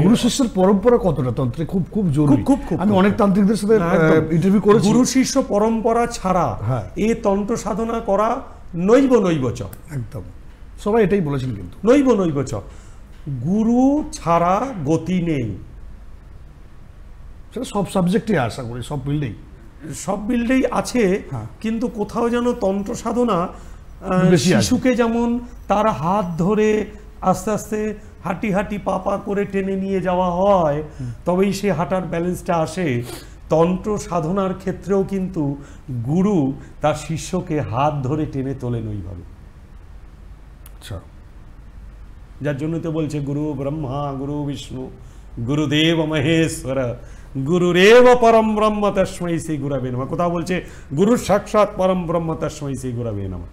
গুরু শিষ্যের পরম্পরা কতটা তন্ত্রে খুব খুব জরুরি। আমি অনেক তান্ত্রিকদের সাথে ইন্টারভিউ করেছি। গুরু শিষ্য পরম্পরা ছাড়া এ তন্ত্র সাধনা করা নৈব নৈবচ। একদম সবাই এটাই বলেছেন, কিন্তু নৈব নৈবচ, গুরু ছাড়া গতি নেই। সেটা সব সাবজেক্টে আশা করি, সব ফিল্ডেই আছে। কিন্তু কোথাও যেন তন্ত্র সাধনা শিশুকে যেমন তার হাত ধরে আস্তে আস্তে হাঁটি হাঁটি পা করে টেনে নিয়ে যাওয়া হয়, তবেই সে হাঁটার ব্যালেন্সটা আসে। তন্ত্র সাধনার ক্ষেত্রেও কিন্তু গুরু তার শিষ্যকে হাত ধরে টেনে তোলেন ওইভাবে। আচ্ছা, যার জন্য তো বলছে গুরু ব্রহ্মা গুরু বিষ্ণু গুরুদেব মহেশ্বর গুরুরেব পরম ব্রহ্ম তস্मै শ্রী গুরবে নমঃ। কোথাও বলছে গুরু সাক্ষাৎ পরম ব্রহ্ম তস্मै শ্রী গুরবে নমঃ।